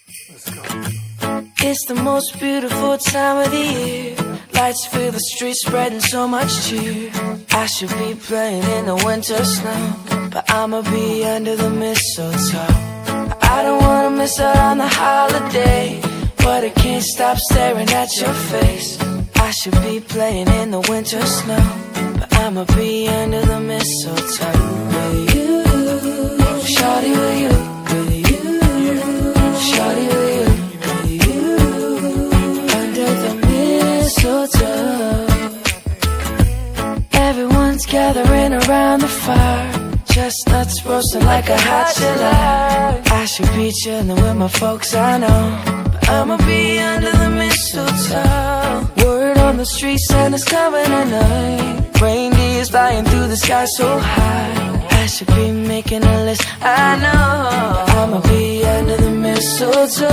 Let's go. It's the most beautiful time of the year. Lights fill the streets, spreading so much cheer. I should be playing in the winter snow, but I'ma be under the mistletoe. I don't wanna miss out on the holiday, but I can't stop staring at your face. I should be playing in the winter snow, but I'ma be under the mistletoe. With you, shawty, with you, with you, shawty, with you, with you, under the mistletoe. Everyone's gathering around the fire, chestnuts roasting like a hot July. I should be chilling with my folks, I know, but I'ma be under the mistletoe. Word on the street, Santa's coming tonight. Reindeer's flying through the sky so high. I should be making a list, I know, I'ma be under the mistletoe.